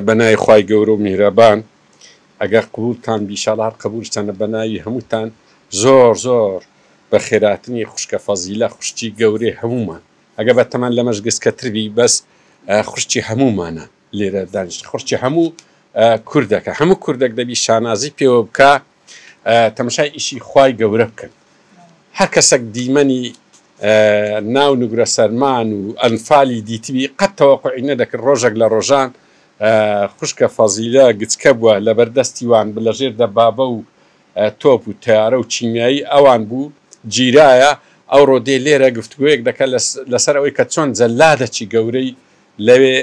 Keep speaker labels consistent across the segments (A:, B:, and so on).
A: بەنای خوای گەورە و میهرەبان ئەگەر قبولتان بیشەڵار قبولشتەنە بەناوی هەمووتان زۆر زۆر بە خێراتنی خوشکە فەزیلە خوشتی گەورەی هەمومان ئەگە بەتەمان لە مەژگەس کەتربی بەس خوشتی هەمومانە لێرە دانیشت خوشتی هەموو کوردەکە هەموو کوردێک دەبی شانازی پێوە بکە تەماشای ئیشی خوای گەورە بکەن هەر کەسێک دیمەنی ناو نوگرە سەرمان و ئەنفالی دیتوی قەت تەوەقعی نەدەکرد ڕۆژێک لە ڕۆژان خوشکە فەزیلە گچکە بووە لەبەردەستیوان لەژێر دەبابە و تۆپ و تیارە و چیمیایی ئەوان بوو گیرایە ئەو ڕۆدێ لێرە گفتگویەک دەکات لەسەر ئەوەی کە چۆن جەلادەکی گەورەی لەوێ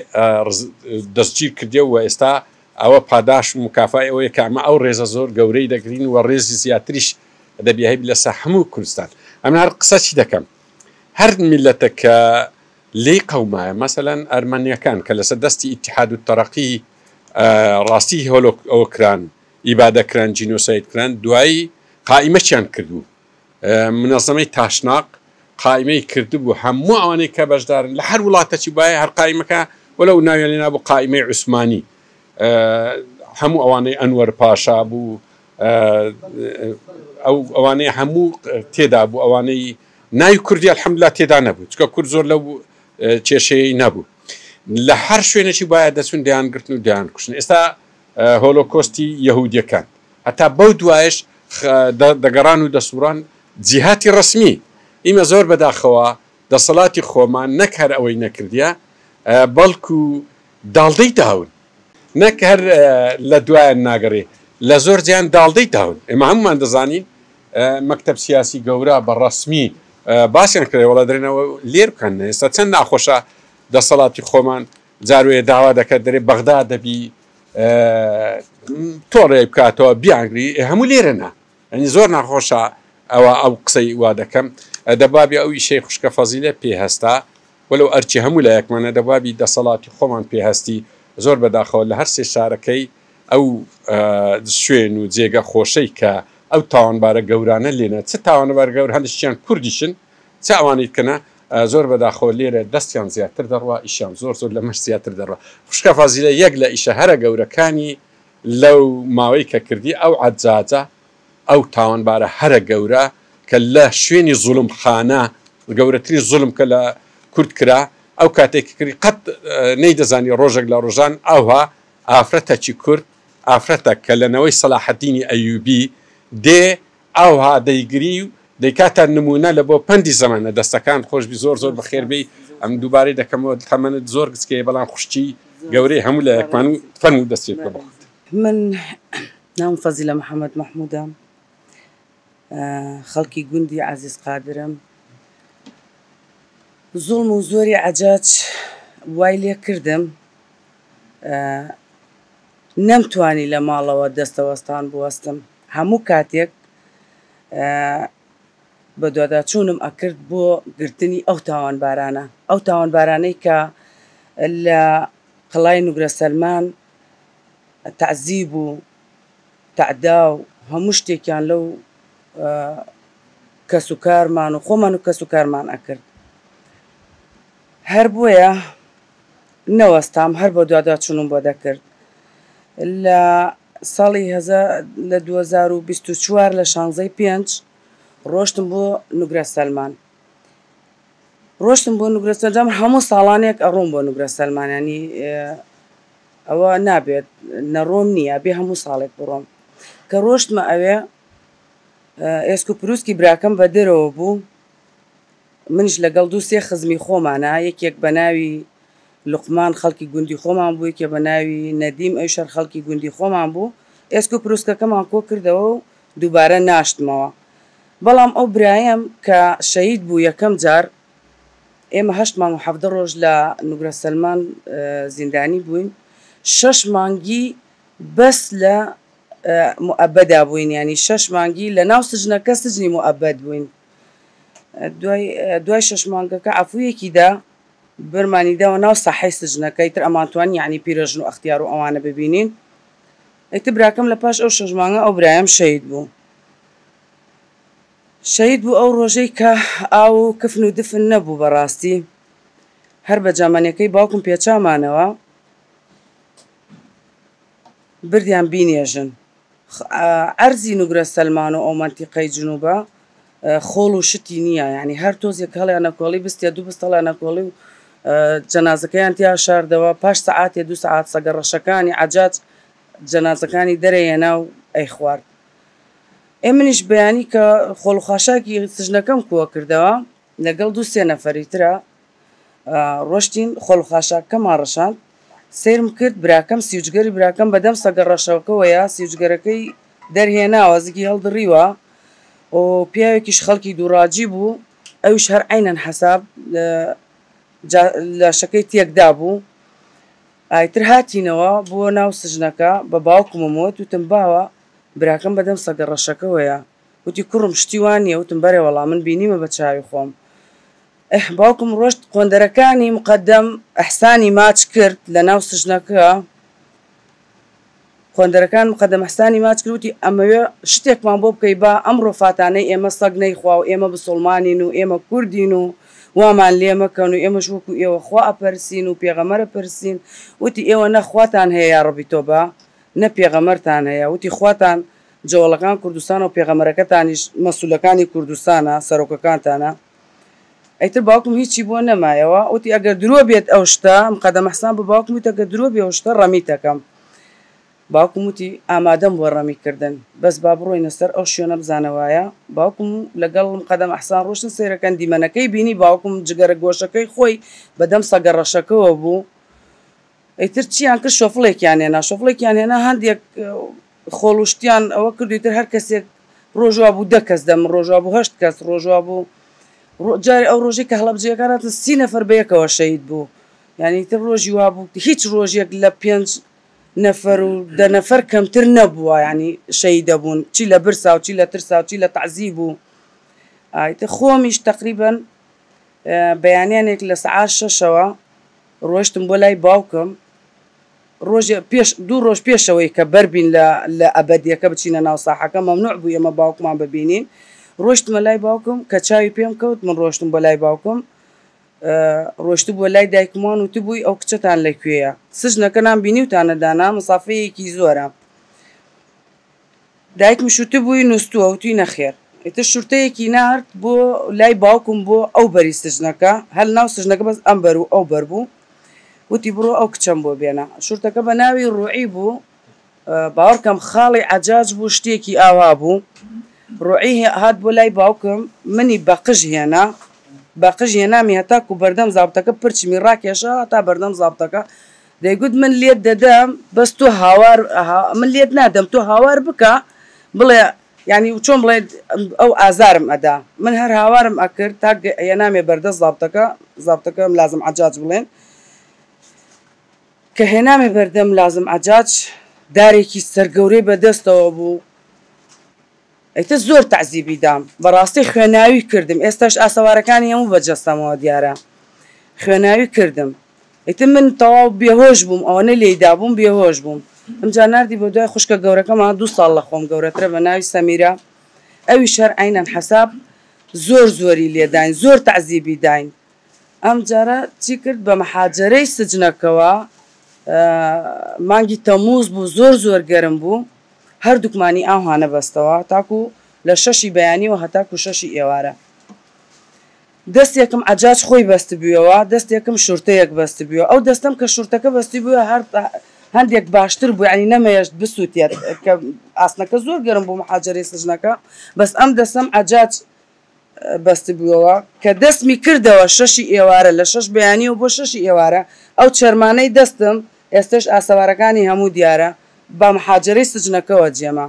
A: دەستگیر کردێ و ئێستا ئەوە پاداش و مکافای ئەوەیە کە ئەمە ئەو ڕێزە زۆر گەورەی دەگرین و ڕێزی زیاتریش دەبیهەیب لەسە هەموو کوردستان ئەمە هەر قسەچی دەکەم هەر میلەتە کە لێی قەومایە مەسەلەن ئەرمەنیەکان کە لەسەر دەستی ئیتحاد و تەرەقی ڕاستی ئەوە کران ئیبادەکران جینۆساید کران دوایی قائیمەچیان کردو منەظەمەی تاشناق قائیمەی کردبوو هەموو ئەوانەی کە بەشدارن لە هەر وڵاتەی باە هەر قائیمەکە وەلەو ناویان لێ نابوو قائیمەی عوسمانی هەموو ئەوانەی ئەنوەر پاشا بوو ئەوانەی هەموو تێدا بوو ئەوانەی ناوی کوردی الحەمدوللا تێدا نەبوو چکە کورد زۆر لەو کێشەیە نەبوو لە هەر شوێنێکی باە دەچون دەیانگرتن و دەیان کوشتن ئێستا هۆلۆکۆستی یەهودیەکان هەتا بەو دوایش دەگەڕان و دەسووران جیهاتی ڕسمی ئیمە زۆر بەداخەوە دەسەڵاتی خۆمان نەک هەر ئەوەی نەکردیە بەڵکو داڵدەی داون نەک هەر لە دوایان ناگەڕێ لە زۆر جیان داڵدەی داون ئێمە هەمومان دەزانین مەکتەب سیاسی گەورە بە ڕسمی باسییان کرێ وڵا درێنەوە لێر بکەن ئێستا چەند ناخۆشە دەسەڵاتی خۆمان جاروێ داوا دەکات دەرێ بەغدا دەبی تۆڕێ بکاتەوە بیانگری هەموو لێرەنا ئەنی زۆر ناخۆشە ئەوە ئەو قسەی وا دەکەم دەبابی ئەو ئیشەی خوشکە فەزیلە پێهێستا وەلو ئەرچی هەموو لە یەکمانە دەبابی دەسەڵاتی خۆمان پێهێستی زۆر بەداخەوە لە هەر سێ شارەکەی ئەو شوێن و جێگە خۆشەی کە ئەو تاوانبارە گەورانە لێنە چ تاوانبار گەور هەندشتیان کوردیشن چ ئەوانیت کەنە زۆر بەداخەوە لێرە دەستیان زیاتر دەڕوا ئیشیان زۆر زۆر لە مەش زیاتر دەڕوا خوشکە فەزیلە یەک لە ئیشە هەرە گەورەکانی لەو ماوەی کە کردی ئەو عەجاجە ئەو تاوانبارە هەرە گەورە کە لە شوێنی زوڵم خانە گەورەتری زوڵم کە لە کورد کرا ئەو کاتێکی کردی قەت نەیدەزانی ڕۆژێک لە ڕۆژان ئەوها ئافرەتەکی کورد ئافرەتە کە لەنەوەی سەلاحەدینی ئەیوبی دێ ئەوها دەیگری و دەیکاتە نمونە لە بۆ پەندی زەمانە دەستەکان خۆشبی زۆر زۆر بەخێربی ئەم دووبارەی دەکەمەوە تەمەنت زۆر گچکەیە بەڵام خوشتی گەورەی هەموو لە یەکمان و فەرموو دەستێت بە بەخت
B: من نام فەزیلە محەممەد مەحموودە خەڵکی گوندی عەزیز قادرم زوڵم و زۆری عەجاج وای لێ کردم نەمتوانی لە ماڵەوە دەستەوەستان بوەستم هەموو کاتێک بە دوواداچوونم ئەکرد بۆ گرتنی ئەو تاوانبارانە ئەو تاوانبارانەی کە لە قەڵای نوگرە سەلمان تەعزیب و تەعدا و هەموو شتێکیان لەو کەس و کارمان و خۆمان و کەس و کارمان ئەکرد هەر بۆیە نەوەستام هەر بە دوواداچوونم بۆ دەکرد لە ساڵی لە 2024 لە 16/5 ڕۆشتم بۆ نوگرە سەلمان ڕۆشتم بۆ نوگرە سەلمان هەموو ساڵانێک ئەڕۆم بۆ نوگرە سەلمانانی ئەوە نابێت نەڕۆم نییە بێ هەموو ساڵێک بڕۆم کە ڕۆشتمە ئەوێ ئێسک و پرووسکی براکەم بە دەرەوە بوو منش لەگەڵ دوو سێ خزمی خۆمانە یەکێک بە ناوی لوقمان خەڵکی گوندی خۆمان بوو یەکێ بە ناوی نەدیم ئەو شەر خەڵکی گوندی خۆمان بوو ئێسک و پرووسکەکەمان کۆ کردەوە و دووبارە ناشتمەوە بەڵام ئەو برایەم کە شەهید بوو یەکەم جار ئێمە 8 مانگ و 17 ڕۆژ لە نوگرە سەلمان زیندانی بووین 6 مانگی بەس لە مؤەبەدا بووین ینی 6 مانگی لە ناو سجنەکە سجنی مؤەبەد بووین دوای 6 مانگەکە عەفوویەکیدا بەرمانیداوە ناو ساحەی سجنەکەی تر ئەمانتوان یعنی پیرەژن و ئەختیار و ئەوانە ببینین ئیتر براکەم لە پاش ئەو 6 مانگە ئەو برایەم شەهید بوو شەهید بوو ئەو ڕۆژەی کە ئاو و کفن و دفن نەبوو بەڕاستی هەر بە جامانەکەی باوکم پێچامانەوە بردیان بینێژن ئەرزی نوگرە سەلمان و ئەو مەنتیقەی جنوبە خۆڵ و شتی نییە، یعنی هەر تۆزێک هەڵیان نەکۆڵی بستێ دوو بستەڵیان نەکۆڵی و جەنازەکەیان تیا شاردەوە پاش سەعاتێ دو سەعات سەگەڕەشەکانی عەجاج جەنازەکانی دەرەهێنا و ئەی خوارد. ئێمنیش بەیانی کە خۆڵخاشاکی سژنەکەم کووە کردەوە لەگەڵ دوو سێ نەفەری ترە ڕۆشتین خۆڵخاشاکەمان ڕەشاند سێرم کرد براکەم سیوجگەری براکەم بەدەم سەگەڕەشەکەوەیە سیوجگەرەکەی دەرهێناوە زگی هەڵدڕیوە و پیاوێکیش خەڵکی دووڕاجی بوو ئەوش هەر عینەن حەساب لاشەکەی تێکدا بوو. ئایتر هاتینەوە بۆ ناو سژنەکە بە باوکمەوەت وتم باوە براکەم بەدەم سەگەڕەشەکەوەیە وتی کوڕم شتی وان نییە وتم بەرێ وەڵام من بینیمە بە چاوی خۆم. باوکم ڕۆشت قۆندەرەکانی مقدەم ئەحسانی ماچ کرد لە ناو سژنەکە خۆندەرەکان مقدەم ئەحسانی ماچ کردوتی ئەمەوێ شتێکمان بۆ بکەی با ئەم ڕۆفاتانەی ئێمە سەگ نەیخوا و ئێمە بسڵمانین و ئێمە کوردین و وامان لێ مەکەن و ئێمەش وەکو ئێوە خوا ئەپەرسین و پێغەمەرە پرسین وتی ئێوە نەخواتان هەیە یا ڕەبی تۆ بە نە پێغەمەرتان هەیە وتی خواتان جەوڵەکان کوردستان و پێغەمەرەکەتانیش مەسوولەکانی کوردستانە سەرۆکەکانتانە. ئەیتر باوکم هیچی بۆ نەمایەوە وتی ئەگەر درۆ بێت ئەو شتە مقدەم ئەحسان بە باوکم وتی ئەگەر درۆ بێ ئەو شتە ڕەمیتەکەم. باوکم وتی ئامادەم بۆ ڕەمیکردن بەس با بڕۆینە سەر ئەو شوێنە بزانەوایە. باوکم لەگەڵ مقدەم ئەحسان ڕۆشتن سەیرەکەن دیمەنەکەی بینی باوکم جگەرە گۆشەکەی خۆی بەدەم سەگەڕەشەکەەوە بوو. ئەیتر چیان کرد شۆفڵێکیان هێنا شۆفڵێکیان هێنا هەندێک خۆڵوشتیان ئەوە کردویتر هەر کەسێک ڕۆژوا بوو 10 کەس دەم ڕۆژوا بوو 8 کەس ڕۆژوا بوو جاری ئەو ڕۆژێک کە هەڵەبجەکانات 30 نەفەر بەیەکەوە شەید بوو یعنی تر ڕۆژی وا بوو هیچ ڕۆژێک لە 5 نەفەر و 10 نەفەر کەمتر نەبووە ینی شەید دەبوون چی لە برسا و چی لە ترسا و چی لە تەعزیب بوو. ئایتر خۆمیش تقریبەن بەیانیانێک لە سەعات 6ەوە ڕۆشتم بۆ لای باوکم دوو ڕۆژ پێشەوەی کە بەربین لە ئەبەدیەکە بچینە ناو ساحەکە مەمنوع بوو ئێمە باوکمان ببینین. ڕۆشتمە لای باوکم کە چاوی پێم کەوت من ڕۆشتم بۆ لای باوکم ڕۆشت بۆ لای دایکمان وتی بووی ئەو کچەتان لەکوێیە سژنەکە نام بینیوتانە دانا مسافەیەکی زۆرە. دایکم شوتی بووی نووسووە وتی نەخێر ئێتر شورتەیەکی نارد بۆ لای باوکم بۆ ئەو بەری سژنەکە هەل ناو سژنەکە بەس ئەم بەر و ئەو بەر بوو وتی بڕۆ ئەو کچەم بۆ بێنە. شورتەکە بە ناوی ڕوعی بوو باوەڕکەم خاڵی عەجاج بوو شتێکی ئاوا بوو. ڕوعی هات بۆ لای باوکم منی بەقژ هێنا بەقژ هێنامی هەتاکو بەردەم زابتەکە پرچمی ڕاکێشە تا بەردەم زابتەکە دەیگوت من لێت دەدەم بەس تۆ هاوار من لێت نادەم تۆ هاوار بکە بڵێ ینی چۆن بڵێ ئەو ئازارم ئەدا من هەر هاوارم ئەکرد تا هێنامێ بەردە زابتەکەم لازم عەجاج بڵێن کە هێنامێ بەردەم لازم عەجاج دارێکی سەرگەورەی بەدەستەوە بوو. ئەیتر زۆر تەعزیبی دام بەڕاستی خوێناوی کردم ئێستاش ئاسەوارەکانی هەموو بەجەستەمەوە دیارە خوێناوی کردم. ئیتر من تەواو بێهۆش بووم ئەوەنە لێیدا بووم بێهۆش بووم. ئەمجا ناردی بۆ دوای خوشکە گەورەکەمان 2 ساڵ لە خۆم گەورەترە بە ناوی سەمیرە ئەویش هەر عینەن حەساب زۆری لێداین زۆر تەعزیبی داین. ئەم جارە چی کرد بە مەحاجەرەی سجنەکەوە مانگی تەمووز بوو زۆر گەرم بوو هەردووکمانی ئاوهانە بەستەوە تاکو لە 6 بەیانیەوە هەتاکو 6 ئێوارە. دەستێکم عەجاج خۆی بەستی بوویەوە دەستێکم شورتەیەک بەستی بووە ئەو دەستم کە شورتەکە بەستی بووە هەندێک باشتر بوو ینی نەمەیەشت بسووتێت کە ئاسنەکە زۆر گەرم بوو مەحاجەرەی سژنەکە بەس ئەم دەستم عەجاج بەستی بووەوە کە دەستمی کردەوە 6 ئێوارە لە 6 بەیانیەوە بۆ 6 ئێوارە ئەو چەرمانەی دەستم ئێستش ئاسەوارەکانی هەموو دیارە بە مەحاجەرەی سجنەکەەوە جێما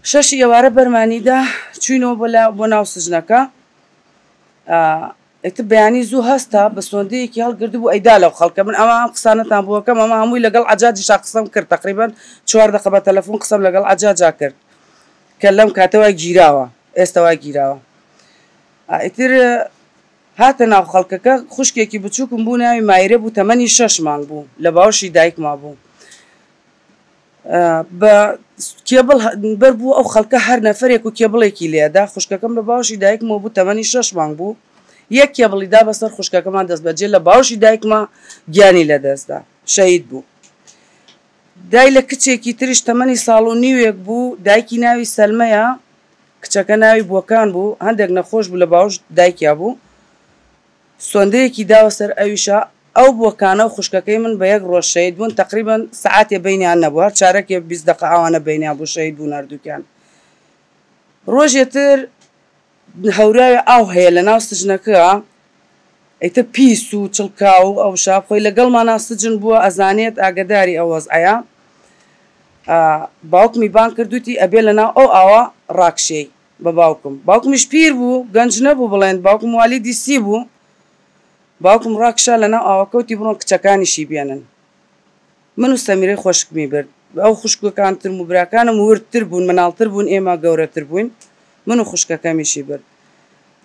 B: 6 ئێوارە بەرمانیدا چوینەوە بۆ ناو سجنەکە. ئیتر بەیانی زوو هەستا بە سۆندەیەکی هەڵگرد بوو ئەیدا لەو خەڵکە من ئەمە قسانەتان بووەکەم ئەمە هەمووی لەگەڵ عەجاجیشا قسەم کرد تقریبەن 4 دقە بە تەلەفۆن قسەم لەگەڵ عەجاجا کرد کە لەم کاتەوە گیراوە ئێستاوا گیراوە. ئیتر هاتە ناو خەڵکەکە خوشکێکی بچووکم بوو ناوی مایرە بوو تەمەنی 6 مانگ بوو لە باوەشی دایکما بوو بە کێبڵ بەر بوو ئەو خەڵکە هەر نەفەرێک و کێبڵێکی لێدا خوشکەکەم لە باوەشی دایکمەوە بوو تەمەنی 6 مانگ بوو یەک کێبڵیدا بەسەر خوشکەکەمان دەست بەجێ لە باوەشی دایکما گیانی لەدەستدا شەهید بوو. دای لە کچێکی تریش تەمەنی ساڵ و نیوێک بوو دایکی ناوی سەلمەیە کچەکە ناوی بۆکان بوو هەندێک نەخۆش بوو لە باوش دایکیا بوو سۆندەیەکی داوە سەر ئەویشە ئەو بۆکانە و خوشکەکەی من بە یەک ڕۆژ شەید بوون تقریبان سەعاتێ بەینیان نەبووە چارەکێ 20 دقە ئەوانە بەینیان بوو شەید بوون هەردووکیان ڕۆژێتر هەوراوی ئاو هەیە لە ناو سجنەکە ئەیتە پیس و چڵکا و ئەو شاب خۆی لەگەڵمانە سجن بووە ئەزانێت ئاگداری ئەو وەزعەیە باوکمی بان کردوتی ئەبێ لە ناو ئەو ئاوە ڕاکشەی بە باوکمیش پیر بوو گەنج نەبوو بڵێن باوکم والی دیسی بوو باوکم ڕاکشا لە ناو ئاوەکەوتی بڕۆن کچەکانیشی بێنن من و سەمیرەی خۆشکمی برد ئەو خوشکەکانترم و براکانم ورتر بوون مناڵتر بوون ئێمە گەورەتر بووین من و خوشکەکەمیشی برد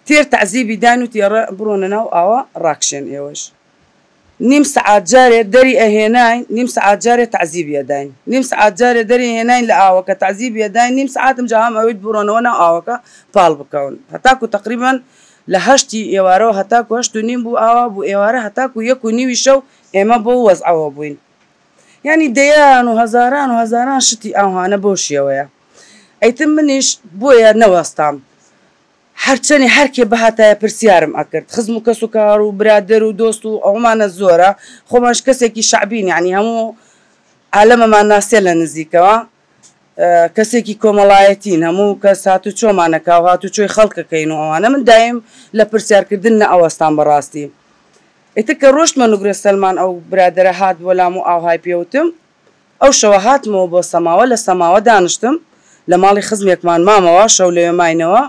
B: تێر تەعزیبی داین و تێڕە بڕۆنە ناو ئاوە ڕاکشێن ئێوەش نیم سەعات جارێ دەری ئەهێناین نیم سەعات جارێ تەعزیبی ئەداین نیم سەعات جارێ دەری هێناین لە ئاوەکە تەعزیبی ئەداین نیم سەعاتم جا هەم ئەوەی بڕۆنەوە ناو ئاوەکە پاڵ بکەون هەتاکو تەقریبان لە 8 ئێوارەوە هەتاکو 8 و نیم بوو ئاوا بوو ئێوارە هەتاکو 1 و نیوی شەو ئێمە بۆ وەزعەوە بووین یعنی دەیان و هەزاران شتی ئاوانە بۆ شێوەیە ئەیتم منیش بۆیە نەوەستام هەرچەنی هەرکێ بەهاتایە پرسیارم ئەکرد خزم و کەس و کار و برادر و دۆست و ئەومانە زۆرە خۆمانش کەسێکی شعبین یعنی هەموو عالەمەمان ناسێ لە نزیکەوە کەسێکی کۆمەڵایەتین هەموو کەس هاتو چۆمانەکە و هاتو چۆی خەڵکەکەین و ئەوانە من دایم لە پرسیارکردن نەئەوەستان بەڕاستی ئێتر کە ڕۆشتمە نوگرە سەلمان ئەو برادرە هات بۆ لام و ئاوهای پێوتم ئەو شەوە هاتمەوە بۆ سەماوە لە سەماوە دانیشتم لە ماڵی خزمێکمان مامەوە شەو لەوێ ماینەوە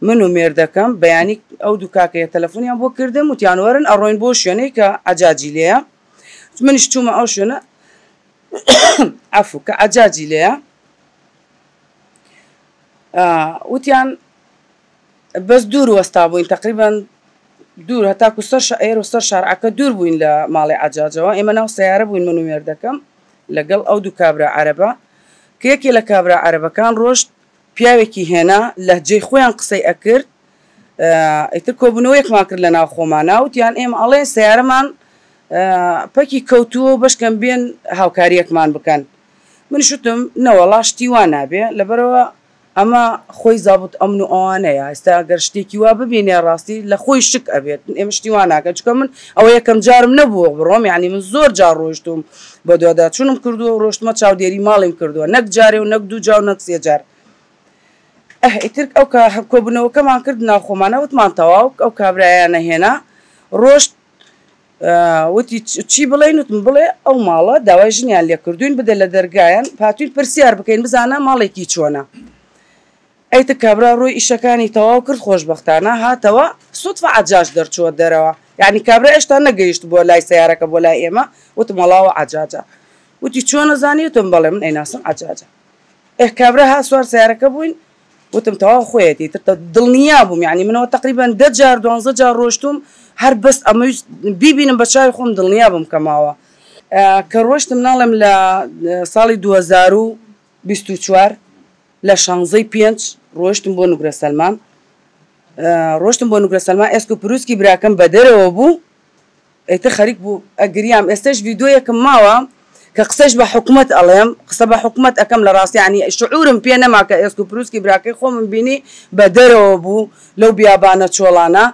B: من و مێردەکەم بەیانی ئەو دوو کاکەیە تەلەفۆنیان بۆ کردم وتیانوەرن ئەڕۆین بۆ شوێنەی کە عەجاجی لێیە منیش چوومە ئەو شوێنە عەفو کە عەجاجی لێیە وتیان بەس دوور وەستا بووین تقریبان دوور هەتاکو سەر شەعێر و سەر شارعەکە دوور بووین لە ماڵی عەجاجەوە ئێمە ناو سەیارە بووین من و مێردەکەم لەگەڵ ئەو دوو کابرا عەرەبە کە یەکێ لە کابرا عەرەبەکان ڕۆشت پیاوێکی هێنا لەهجەی خۆیان قسەی ئەکرد ئیتر کۆبوونەوەیەکمان کرد لە ناو خۆمانە وتیان ئێمە ئەڵێ سیارەمان پەکی کەوتووە بەشکەم بێن هاوکاریەکمان بکەن منیش وتم نەوەڵا شتی وان نابێ لەبەرەوە ئەمە خۆی زابوت ئەمن و ئەوانەیە ئێستا ئەگەر شتێکی وا ببینێ ڕاستی لە خۆی شک ئەبێت ئێمە شتی وان ناکەن چکە من ئەوە یەکەم جارم نەبووە بڕۆم یعنی من زۆر جار ڕۆیشتم بە دووەدا چونم کردووە و ڕۆشتمە چاودێری ماڵیم کردووە نەک جارێ و نەک دوو جا و نەک سێ جار ئیتر ئەو کۆبوونەوەکەمان کرد ناوخۆمانە وتمان تەواو ئەو کابرایانە هێنا ڕۆشت وتی چی بڵێن وتم بڵێ ئەو ماڵە داوای ژنیان لێ کردوین بدە لە دەرگایان پاتوین پرسیار بکەین بزانە ماڵێکی چۆنە ئەیتە کابرا ڕۆی ئیشەکانی تەواو کرد خۆشبەختانە هاتەوە سوتفە عەجاج دەرچووە دەرەوە یعنی کابرا ئێشتا نەگەیشت بۆ لای سەیارەکە بۆ لای ئێمە وتم وەڵاوە عەجاجە وتی چۆنە زانی وتم بەڵێ من ئەیناسم عەجاجە کابرا ها سوار سیارەکە بووین وتم تەواو خۆیەتی تر دڵنیا بووم یعنی منەوە تقریبان 10 جار 12 جار ڕۆشتم هەر بەس ئەمە بیبینم بە چاوی خۆم دڵنیا بووم کەماوە کە ڕۆشتم ناڵێم لە ساڵی 2024 لە 16/5 ڕۆشتم بۆ نوگرە سەلمان ئێسک و پرووسکی براکەم بە دەرەوە بوو ئەیتر خەریک بوو ئەگریام ئێستش ڤیدۆیەکم ماوە کە قسەش بە حکومەت ئەڵێم قسە بە حکومەت ئەەکەم لە ڕاستی عنی شعورم پێ نەما کە ئێسک و پرووسکی براکەی خۆمم بینی بە دەرەوە بوو لەو بیابانە چۆڵانە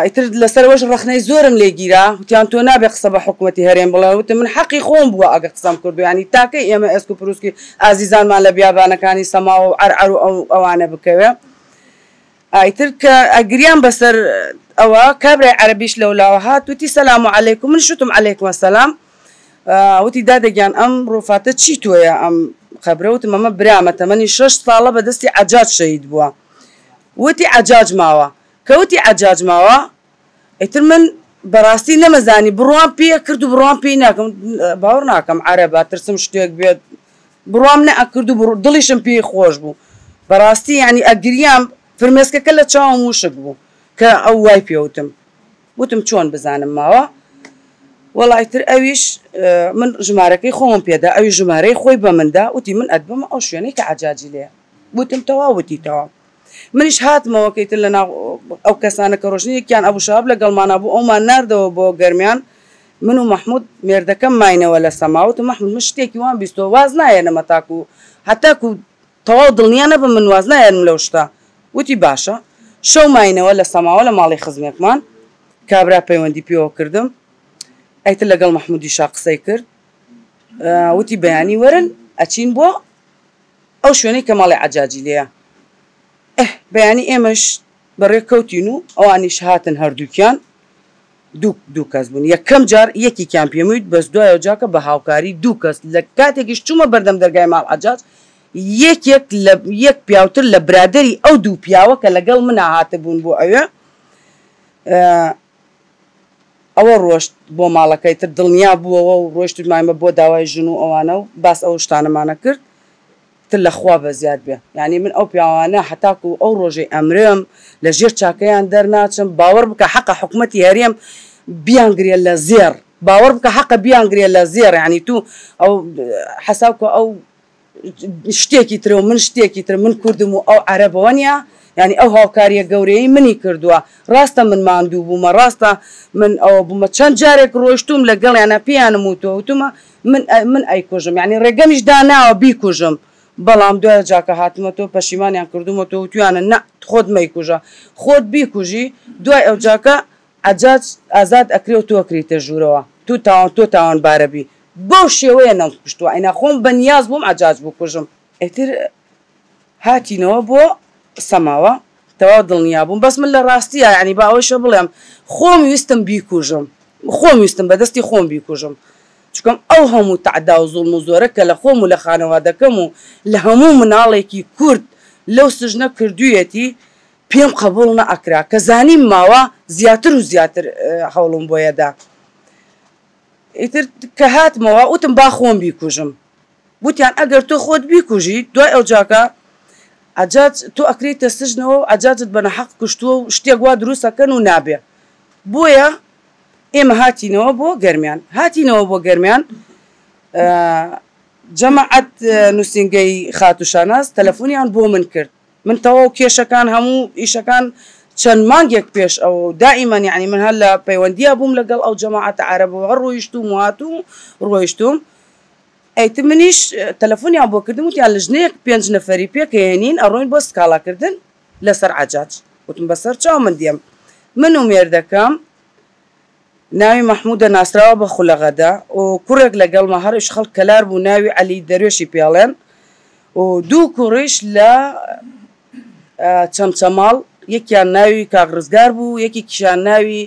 B: ئیتر لەسەرەوەش ڕەخنەی زۆرم لێگیرا وتیان تۆ نابێ قسە بە حکومەتی هەرێم بڵێ وتم من حەقی خۆم بووە ئەگەر قسەم کردو ینی تاکەی ئێمە ئێسک و پرووسکی ئازیزانمان لە بیابانەکانی سەماوە و عەرعەر و ئەوانە بکەوێ ئیتر کە ئەگریان بەسەر ئەوە کابرای عەرەبیش لەولاوە هات وتی سەلام عەلەیکوم من شوتم عەلەیکوم ئەسەلام وتی دادەگیان ئەم ڕۆفاتە چی تۆیە ئەم خەبرە وتم ئەمە برامە تەمەنی 6 ساڵە بەدەستی عەجاج شەهید بووە وتی عەجاج ماوە کەوتی عەجاج ماوە ئیتر من بەڕاستی نەمەزانی بڕوام پێ کرد و بڕوام پێی ناکەم باوەڕ ناکەم عەرەبە ترسم شتێک بێت بڕوام نەئەکرد و دڵیشم پێی خۆش بوو بەڕاستی یعنی ئەگریام فرمێسکەکە لە چاوم وشک بوو کە ئەو وای پێوتم وتم چۆن بزانم ماوە وەڵایتر ئەویش من ژمارەکەی خۆم پێدا ئەوی ژمارەی خۆی بە مندا وتی من ئەدبمە ئەو شوێنەی کە عەجاجی لێیە وتم تەواو وتی تەواو منیش هاتمەوە کەیتر لە ناو ئەو کەسانە کە ڕۆژنیەکیان ئەبوو شاب لەگەڵمانە بوو ئەومان ناردەوە بۆ گەرمیان من و محمود مێردەکەم ماینەوە لە سەماوت و محمود من شتێکی وان بیستەوە واز نایەنەمە تاکو هەتاکو تەواو دڵنیا نەبم من واز نایەنم لەو شتە وتی باشە شەو ماینەوە لە سەماوە لە ماڵی خزمێکمان کابرا پەیوەندی پێوە کردم ئەیتر لەگەڵ محمودیشا قسەی کرد وتی بەیانی وەرن ئەچین بۆ ئەو شوێنەی کە ماڵی عەجاجی لێیە بەیانی ئێمەش بەڕێ کەوتین و ئەوانیش هاتن هەردووکیان دوو کەس بوون یەکەم جار یەکێکیان پێموویت بەس دوایەوە جاکە بە هاوکاری دوو کەس لە کاتێکیش چوومە بەردەم دەرگای ماڵ عەجاج یەک پیاوتر لە برادەری ئەو دوو پیاوە کە لەگەڵ منە هاتە بوون بۆ ئەوێ ئەوە ڕۆشت بۆ ماڵەکەی تر دڵنیا بووەوە و ڕۆیشت مایمە بۆ داوای ژن و ئەوانە و باس ئەو شتانەمانە کرد تر لە خوا بە زیاد بێ یعنی من ئەو پیاوانە هەتاکو ئەو ڕۆژەی ئەمرم لە ژێر چاکەیان دەرناچم باوەڕ بکە حەقە حکوومەتی هەرێم بیانگرێ لە زێر باوەڕ بکە حەقە بیانگرێ لە زێر یعنی تو ئەو حەساوکە ئەو شتێکی ترە و من شتێکی تر من کوردم و ئەو عەرەبەوە نیە یعنی ئەو هاوکاریە گەورەی منی کردووە ڕاستە من ماندوو بوومە ڕاستە من ئەوە بوومە چەند جارێک ڕۆیشتوم لەگەڵیانە پێیانم وتوتمە من ئەیکوژم یعنی ڕێگەمیش داناوە بیکوژم بەڵام دوای جاکە هاتمەتەوە پەشیمانیان کردومەوە تویانە نە خۆت مەیکوژە خۆت بیکوژی دوای ئەو جاکە عەجاج ئازاد ئەکرێ و تۆ ئەکریتە ژوورەوە تۆ تاوانبارە بی بەو شێوەیە نەمکوشتووە ئەینا خۆم بەنیاز بووم عەجاج بکوژم ئیتر هاتینەوە بۆ سەماوە تەواو دڵنیا بووم بەس من لە ڕاستیە یعنی با ئەوەشە بڵێم خۆم ویستم بیکوژم خۆم ویستم بەدەستی خۆم بیکوژم چکەم ئەو هەموو تەعدا و زوڵم و زۆرە کە لە خۆم و لە خانەوادەکەم و لە هەموو مناڵێکی کورد لەو سژنە کردوویەتی پێم قبوڵ نەئەکرا کە زانیم ماوە زیاتر و زیاتر هەوڵم بۆیەدا ئیتر کە هاتمەوە وتم با خۆم بیکوژم وتیان ئەگەر تۆ خۆت بیکوژی دوای ئەو جاکە عەجاج تۆ ئەکرێتە سژنەوە و عەجاجت بە نەحەق کوشتووە و شتێک وا دروستەکەن و نابێ بۆیە ئێمە هاتینەوە بۆ گەرمیان جەماعەت نووسینگەی خاتوشاناس تەلەفۆنیان بۆ من کرد من تەواو کێشەکان هەموو ئیشەکان چەند مانگێک پێش ئەو دائیمەن یعنی من هەر لە پەیوەندیە بووم لەگەڵ ئەو جەماعەتە عەرەبەوە ڕۆیشتوم و هاتووم ڕۆیشتوم ئەیتر منیش تەلەفۆنیان بۆ کردم وتیان لە ژنەیەک 5 نەفەری پێکەهێنین ئەڕۆین بۆ سکاڵاکردن لەسەر عەجاج وتم بەسەر چاو من دێم من و مێردەکەم ناوی محمودە ناسراوە بە خولەغەدا و کوڕێک لەگەڵمە هەرش خەڵک کەلار بوو ناوی عەلی دەروێشی پێڵێن و دوو کوڕیش لە چەمچەماڵ یەکیان ناوی کاک ڕزگار بوو یەکێکیشیان ناوی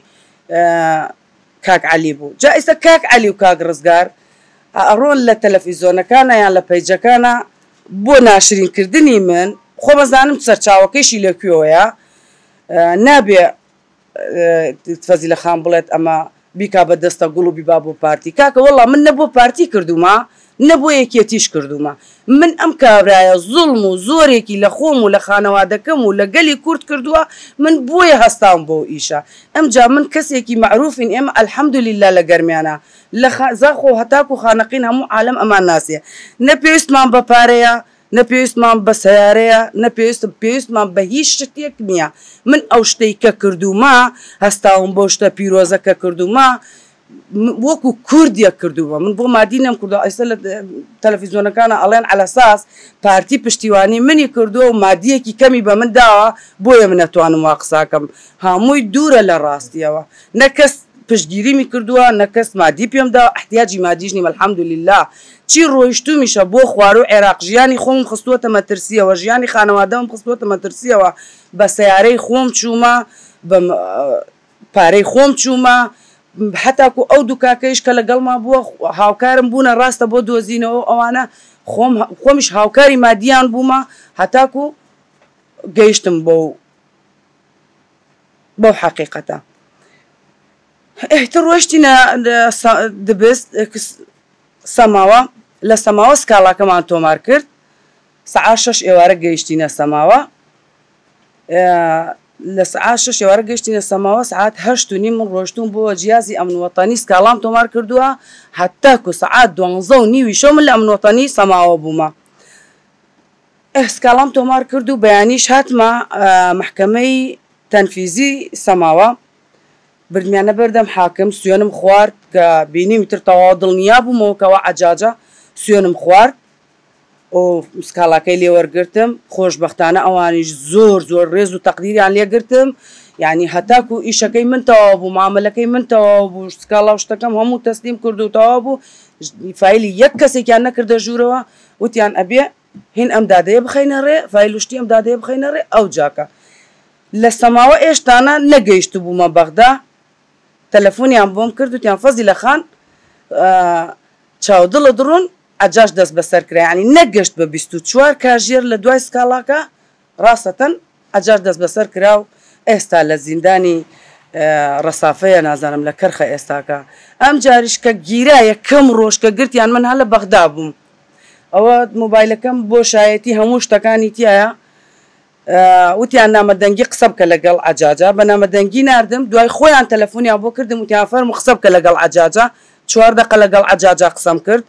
B: کاک عەلی بوو جا ئێستا کاک عەلی و کاک ڕزگار ئەڕۆن لە تەلەڤیزۆنەکانە یان لە پەیجەکانە بۆ ناشرینکردنی من خۆ بەزانم سەرچاوەکەیشی لەکوێوەیە نابێ فەزیلە خان بڵێت ئەمە بیکا بە دەستە گوڵ و بیبا بۆ پارتی کاکە وەڵا من نە بۆ پارتی کردومە نە بۆ یەکێتیش کردومە من ئەم کابرایە زوڵم و زۆرێکی لە خۆم و لە خانەوادەکەم و لە گەلی کورد کردووە من بۆیە هەستام بۆ ئیشە ئەمجا من کەسێکی مەعروفین ئێمە ئەلحەمدولیلا لە گەرمیانە لە زاخۆ هەتاکو خانەقین هەموو عالەم ئەمان ناسیە نە پێویستمان بە پارەیە نە پێویستمان بە سەیارەیە نە پێویستمان بە هیچ شتێک نییە من ئەو شتەی کە کردومە هەستاوم بۆ شتە پیرۆزە کە کردومە وەکو کوردیە کردووە من بۆ مادی نەم کردووە ئێستا لە تەلەڤیزۆنەکانە ئەڵێن عەلە ئەساس پارتی پشتیوانی منی کردووە و مادیەکی کەمی بە من داوە بۆیە من نەتوانم وا قساکەم هەمووی دوورە لە ڕاستیەوە نە کەس پشتگیریمی کردووە نە کەس مادی پێم دا احتیاجی مادیش نیم الحەمدولیلا چی ڕۆیشتومیشە بۆ خوارە و عێراق ژیانی خۆم خستووەتە مەترسیەوە ژیانی خانەوادەم خستووەتە مەترسیەوە بە سەیارەی خۆم چوومە بە پارەی خۆم چوومە هەتاکو ئەو دوو کاکەیش کە لەگەڵمان بووە هاوکارم بوونە ڕاستە بۆ دۆزینەوە ئەوانە خۆمیش هاوکاری مادیان بوومە هەتاکو گەیشتم بەو حەقیقەتە ئێتر ڕۆیشتینە دەبست سەماوە لە سەماوە سکاڵاکەمان تۆمار کرد سەعات 6 ئێوارە گەیشتینە سەماوە لە سەعات 6 ئێوارە گەیشتینە سەماوە سەعات 8:30 من ڕۆشتوم بۆ جیازی ئەمنوەتانی سکاڵام تۆمار کردووە هەتاکو سەعات 12:30 شەو من لە ئەمنوەتانی سەماوە بوومە سکاڵام تۆمار کرد و بەیانیش هاتمە محکەمەی تەنفیزی سەماوە بردمیانە بەردەم حاکم سوێنم خوارد کە بینی وتر تەواو دڵنیا بوومەوەکەەوە عجاجە سوێنم خوارد و مسکاڵاکەی لێوەرگرتم خۆشببختانە ئەوانیش زۆر زۆر ڕێز و تەقدیریان لێگرتم یعنی هەتاکو ئیشەکەی من تەواو بوو معاملەکەی من تەواو بوو سکاڵا شتەکەم هەموو تەسلیم کرد و تەواو بوو فایلی یەک کەسێکیان نەکردە ژوورەوە وتیان ئەبێ هین ئەم دادەیە بخەینە ڕێ فایلوشتی ئەم دادەیە بخەینە ڕێ ئەو جاکە لە سەماوە ئێشتانە نەگەیشت بوومە بەغدا تەلەفۆنیان بۆم کرد وتیان فەزیلە خان چاودڵە دڕون ئەجاش دەست بەسەر کرا ینی نەگەشت بە 24 کاژێر لە دوای سکاڵاکە ڕاستەن ئەجاش دەست بەسەر کرا و ئێستا لە زیندانی ڕەسافەیە نازانم لە کەرخە ئێستاکە ئەم جاریش کە گیرایە کەم ڕۆژ کە گرتیان من هە لە بەغدا بووم ئەوە مۆبایلەکەم بۆ شایەتی هەموو شتەکانی تایە وتیان نامەدەنگی قسە بکە لەگەڵ عجاجە بە نامەدەنگی ناردم دوای خۆیان تەلەفۆنیان بۆ کردم وتیان فەرموو قسە بکە لەگەڵ عجاجە 4 دقە لەگەڵ عجاجە قسەم کرد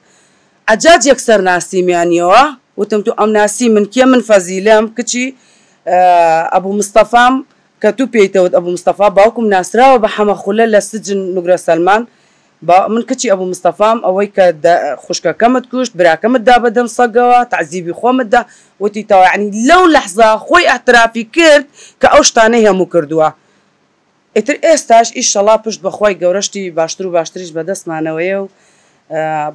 B: عجاج یەکسەر ناسیمیانیەوە وتم تو ئەم ناسی من کێ من فەزیلەم کچی ئەبوو مستەفام کە تو پێیتەوت ئەبوو مستەفا باوکم ناسراوە بە حەمەخولە لە سجن نوگرە سەلمان من کچی ئەبوو مستەفام ئەوەی کە خوشکەکەمت کوشت براکەمت دا بەدەم سەگەوە تعزیبی خۆمتدا وتی تەوا عنی لەو لەحزا خۆی ئەترافی کرد کە ئەو شتانەی هەموو کردووە ئیتر ئێستاش ئیشەڵا پشت بەخوای گەورەشتی باشتر و باشتریش بەدەستمانەوەیە و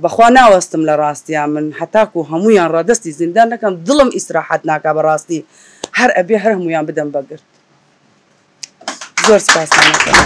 B: بەخوا ناوەستم لە ڕاستیان من هەتاکو هەمویان ڕادستی زیندان دەکەم دڵم ئیسراحەت ناکا بەڕاستی هەر ئەبێ هەر هەمویان بدەم بەگرت زۆر سپاسانەکەم